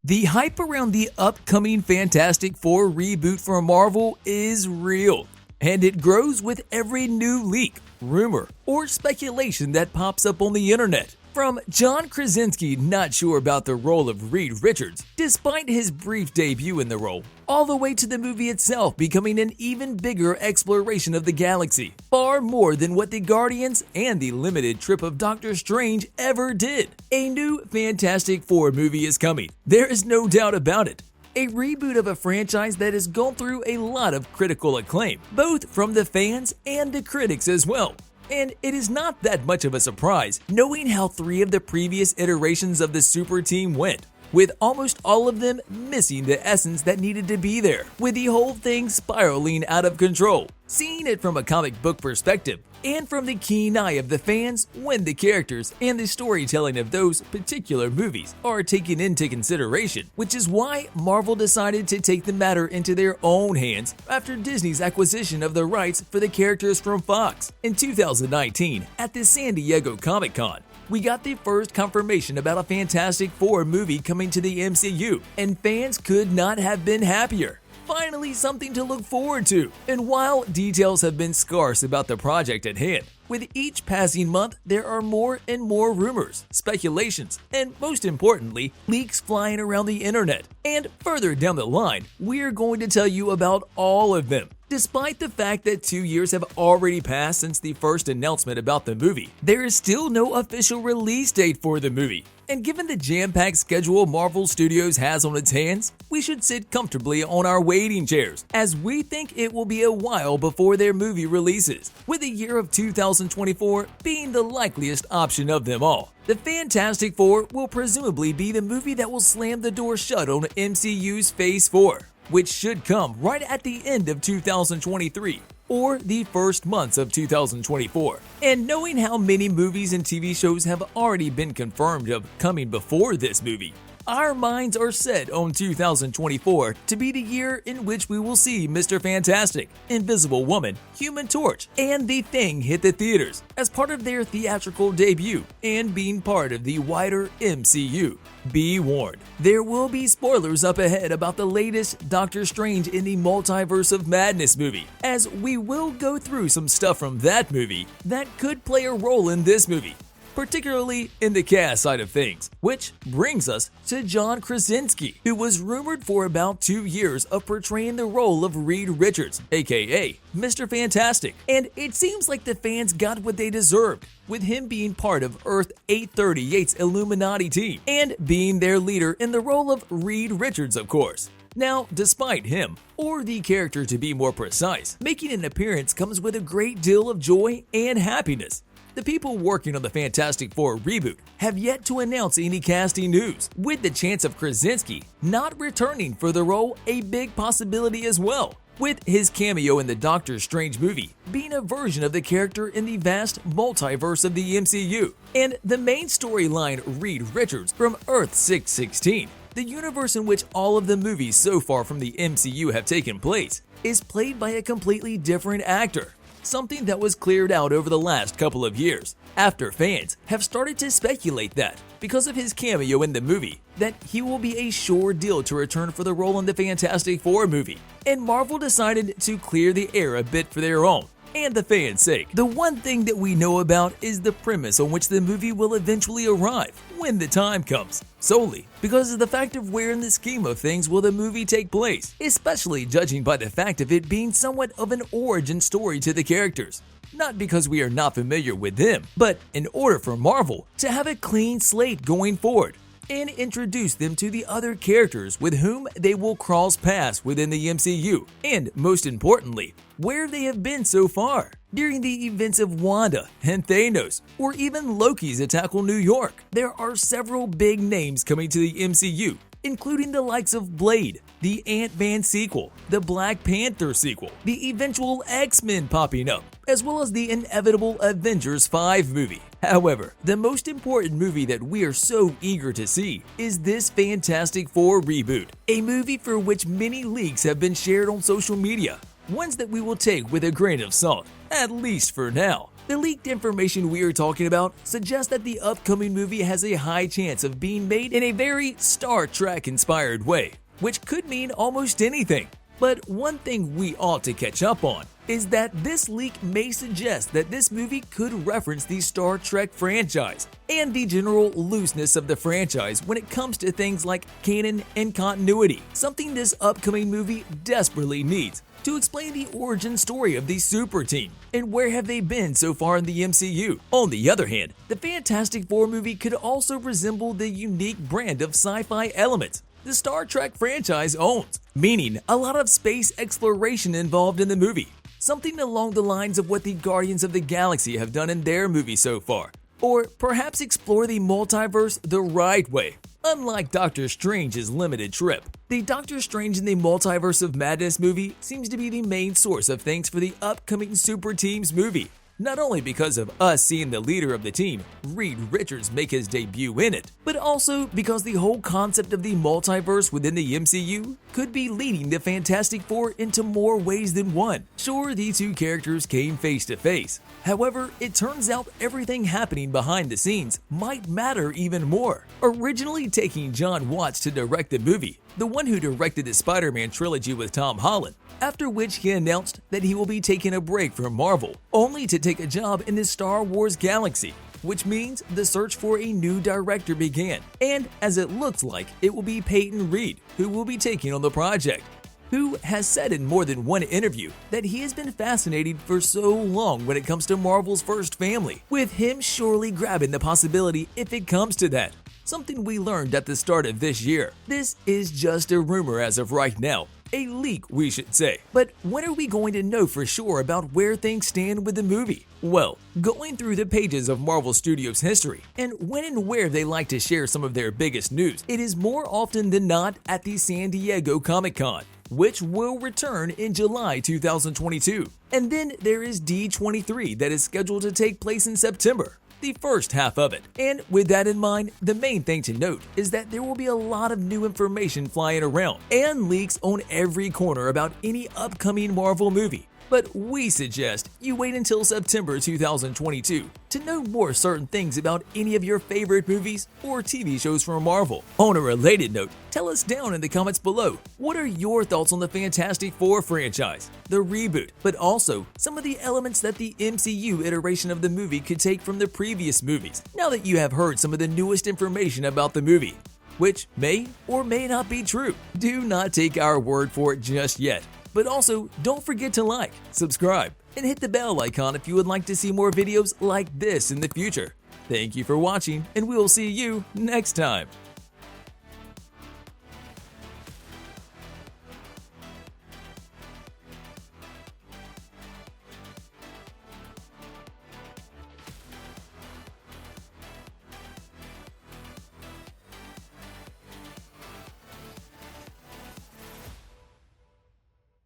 The hype around the upcoming Fantastic Four reboot from Marvel is real, and it grows with every new leak, rumor, or speculation that pops up on the internet. From John Krasinski not sure about the role of Reed Richards, despite his brief debut in the role, all the way to the movie itself becoming an even bigger exploration of the galaxy, far more than what the Guardians and the limited trip of Doctor Strange ever did. A new Fantastic Four movie is coming, there is no doubt about it. A reboot of a franchise that has gone through a lot of critical acclaim, both from the fans and the critics as well. And it is not that much of a surprise knowing how 3 of the previous iterations of the super team went, with almost all of them missing the essence that needed to be there, with the whole thing spiraling out of control. Seeing it from a comic book perspective, and from the keen eye of the fans when the characters and the storytelling of those particular movies are taken into consideration, which is why Marvel decided to take the matter into their own hands after Disney's acquisition of the rights for the characters from Fox. In 2019, at the San Diego Comic-Con, we got the first confirmation about a Fantastic Four movie coming to the MCU, and fans could not have been happier. Finally, something to look forward to. And while details have been scarce about the project at hand, with each passing month there are more and more rumors, speculations, and most importantly, leaks flying around the internet. And further down the line, we're going to tell you about all of them. Despite the fact that 2 years have already passed since the first announcement about the movie, there is still no official release date for the movie. And given the jam-packed schedule Marvel Studios has on its hands, we should sit comfortably on our waiting chairs, as we think it will be a while before their movie releases, with the year of 2024 being the likeliest option of them all. The Fantastic Four will presumably be the movie that will slam the door shut on MCU's Phase 4. Which should come right at the end of 2023 or the first months of 2024. And knowing how many movies and TV shows have already been confirmed of coming before this movie, our minds are set on 2024 to be the year in which we will see Mr. Fantastic, Invisible Woman, Human Torch, and The Thing hit the theaters as part of their theatrical debut and being part of the wider MCU. Be warned, there will be spoilers up ahead about the latest Doctor Strange in the Multiverse of Madness movie, as we will go through some stuff from that movie that could play a role in this movie, particularly in the cast side of things, which brings us to John Krasinski, who was rumored for about 2 years of portraying the role of Reed Richards, aka Mr. Fantastic, and it seems like the fans got what they deserved, with him being part of Earth 838's Illuminati team, and being their leader in the role of Reed Richards, of course. Now, despite him, or the character to be more precise, making an appearance comes with a great deal of joy and happiness. The people working on the Fantastic Four reboot have yet to announce any casting news, with the chance of Krasinski not returning for the role a big possibility as well, with his cameo in the Doctor Strange movie being a version of the character in the vast multiverse of the MCU, and the main storyline Reed Richards from Earth 616, the universe in which all of the movies so far from the MCU have taken place, is played by a completely different actor. Something that was cleared out over the last couple of years, after fans have started to speculate that, because of his cameo in the movie, that he will be a sure deal to return for the role in the Fantastic Four movie, and Marvel decided to clear the air a bit for their own, and the fans' sake. The one thing that we know about is the premise on which the movie will eventually arrive, when the time comes, solely because of the fact of where in the scheme of things will the movie take place, especially judging by the fact of it being somewhat of an origin story to the characters. Not because we are not familiar with them, but in order for Marvel to have a clean slate going forward, and introduce them to the other characters with whom they will cross paths within the MCU, and most importantly, where they have been so far. During the events of Wanda and Thanos, or even Loki's attack on New York, there are several big names coming to the MCU, including the likes of Blade, the Ant-Man sequel, the Black Panther sequel, the eventual X-Men popping up, as well as the inevitable Avengers 5 movie. However, the most important movie that we are so eager to see is this Fantastic Four reboot, a movie for which many leaks have been shared on social media, ones that we will take with a grain of salt, at least for now. The leaked information we are talking about suggests that the upcoming movie has a high chance of being made in a very Star Trek-inspired way, which could mean almost anything. But one thing we ought to catch up on is that this leak may suggest that this movie could reference the Star Trek franchise and the general looseness of the franchise when it comes to things like canon and continuity, something this upcoming movie desperately needs to explain the origin story of the super team and where have they been so far in the MCU. On the other hand, the Fantastic Four movie could also resemble the unique brand of sci-fi elements the Star Trek franchise owns, meaning a lot of space exploration involved in the movie, something along the lines of what the Guardians of the Galaxy have done in their movie so far, or perhaps explore the multiverse the right way. Unlike Doctor Strange's limited trip, the Doctor Strange in the Multiverse of Madness movie seems to be the main source of thanks for the upcoming Super Teams movie. Not only because of us seeing the leader of the team, Reed Richards, make his debut in it, but also because the whole concept of the multiverse within the MCU could be leading the Fantastic Four into more ways than one. Sure, the two characters came face to face. However, it turns out everything happening behind the scenes might matter even more. Originally taking Jon Watts to direct the movie, the one who directed the Spider-Man trilogy with Tom Holland, after which he announced that he will be taking a break from Marvel, only to take a job in the Star Wars galaxy, which means the search for a new director began, and as it looks like, it will be Peyton Reed who will be taking on the project, who has said in more than one interview that he has been fascinated for so long when it comes to Marvel's first family, with him surely grabbing the possibility if it comes to that. Something we learned at the start of this year. This is just a rumor as of right now. A leak, we should say. But when are we going to know for sure about where things stand with the movie? Well, going through the pages of Marvel Studios' history and when and where they like to share some of their biggest news, it is more often than not at the San Diego Comic-Con, which will return in July 2022. And then there is D23 that is scheduled to take place in September, the first half of it. And with that in mind, the main thing to note is that there will be a lot of new information flying around and leaks on every corner about any upcoming Marvel movie. But we suggest you wait until September 2022 to know more certain things about any of your favorite movies or TV shows from Marvel. On a related note, tell us down in the comments below, what are your thoughts on the Fantastic Four franchise, the reboot, but also some of the elements that the MCU iteration of the movie could take from the previous movies, now that you have heard some of the newest information about the movie, which may or may not be true. Do not take our word for it just yet. But also, don't forget to like, subscribe, and hit the bell icon if you would like to see more videos like this in the future. Thank you for watching, and we will see you next time.